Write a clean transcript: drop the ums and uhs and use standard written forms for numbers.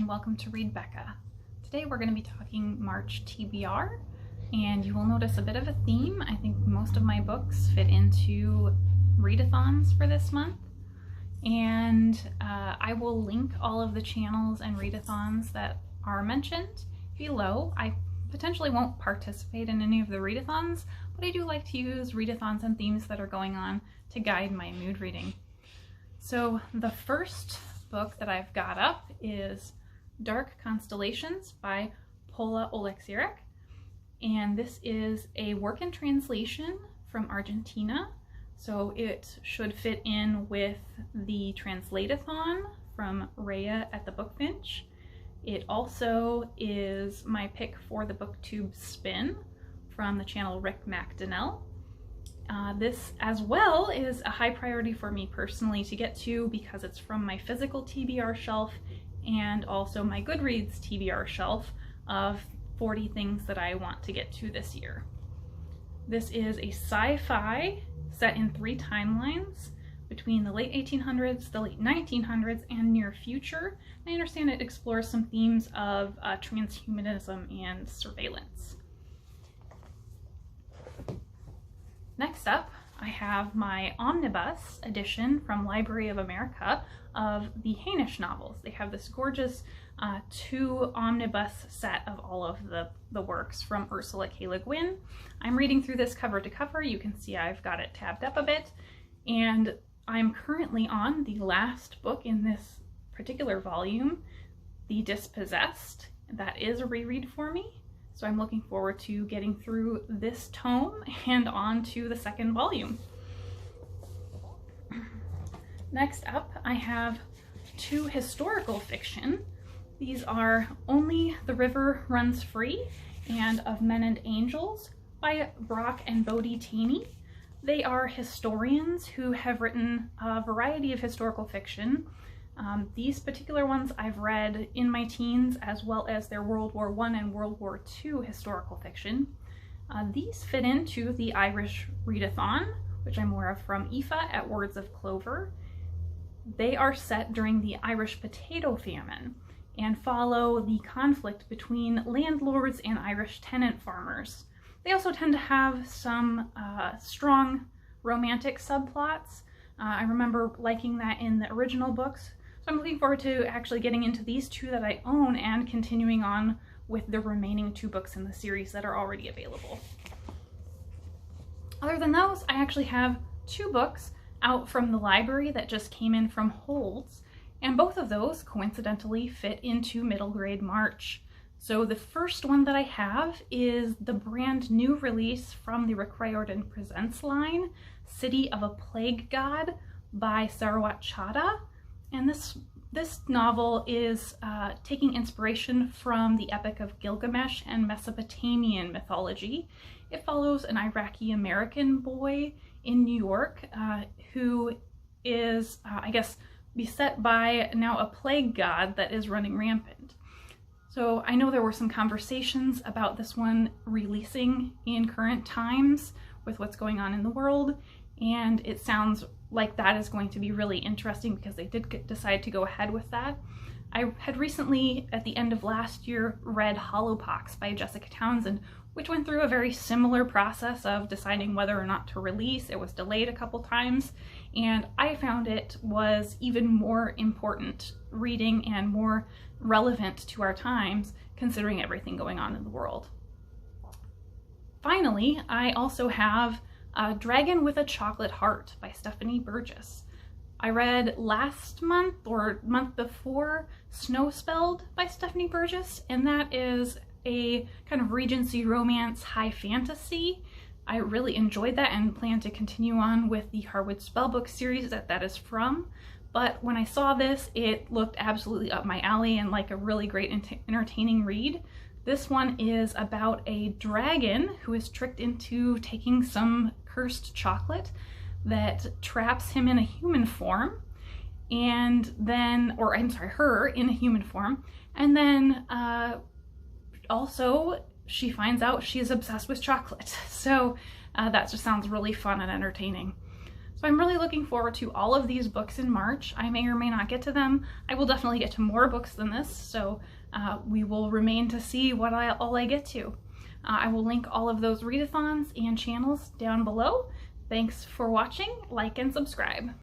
and welcome to Read Becca. Today we're going to be talking March TBR, and you will notice a bit of a theme. I think most of my books fit into Readathons for this month, and I will link all of the channels and Readathons that are mentioned below. I potentially won't participate in any of the Readathons, but I do like to use Readathons and themes that are going on to guide my mood reading. So the first book that I've got up is Dark Constellations by Paula Oleksirek, and this is a work in translation from Argentina, so it should fit in with the Translate-a-thon from Rhea at the Bookbench. It also is my pick for the BookTube Spin from the channel Rick McDonnell. This as well is a high priority for me personally to get to because it's from my physical TBR shelf and also my Goodreads TBR shelf of 40 things that I want to get to this year. This is a sci-fi set in 3 timelines between the late 1800s, the late 1900s, and near future. I understand it explores some themes of transhumanism and surveillance. Next up, I have my Omnibus edition from Library of America of the Hainish novels. They have this gorgeous 2 omnibus set of all of the works from Ursula K. Le Guin. I'm reading through this cover to cover. You can see I've got it tabbed up a bit, and I'm currently on the last book in this particular volume, The Dispossessed. That is a reread for me. So I'm looking forward to getting through this tome and on to the second volume. Next up, I have 2 historical fiction. These are Only the River Runs Free and Of Men and Angels by Brock and Bodie Taney. They are historians who have written a variety of historical fiction. These particular ones I've read in my teens, as well as their World War I and World War II historical fiction. These fit into the Irish Readathon, which I'm aware of from Aoife at Words of Clover. They are set during the Irish potato famine and follow the conflict between landlords and Irish tenant farmers. They also tend to have some strong romantic subplots. I remember liking that in the original books. So I'm looking forward to actually getting into these 2 that I own and continuing on with the remaining 2 books in the series that are already available. Other than those, I actually have 2 books out from the library that just came in from Holds, and both of those coincidentally fit into middle grade March. So the first one that I have is the brand new release from the Rick Riordan Presents line, City of a Plague God by Sarawat Chadha. And this novel is taking inspiration from the Epic of Gilgamesh and Mesopotamian mythology. It follows an Iraqi-American boy in New York who is, I guess, beset by now a plague god that is running rampant. So I know there were some conversations about this one releasing in current times with what's going on in the world, and it sounds like that is going to be really interesting because they did decide to go ahead with that. I had recently, at the end of last year, read Hollowpox by Jessica Townsend, which went through a very similar process of deciding whether or not to release. It was delayed a couple times, and I found it was even more important reading and more relevant to our times, considering everything going on in the world. Finally, I also have Dragon with a Chocolate Heart by Stephanie Burgess. I read last month or month before Snowspelled by Stephanie Burgess, and that is a kind of Regency romance high fantasy. I really enjoyed that and plan to continue on with the Harwood Spellbook series that is from. But when I saw this, it looked absolutely up my alley and like a really great entertaining read. This one is about a dragon who is tricked into taking some cursed chocolate that traps him in a human form, and then, or I'm sorry, her in a human form, and then also she finds out she's obsessed with chocolate. So that just sounds really fun and entertaining. So I'm really looking forward to all of these books in March. I may or may not get to them. I will definitely get to more books than this, so we will remain to see what all I get to. I will link all of those readathons and channels down below. Thanks for watching, like and subscribe.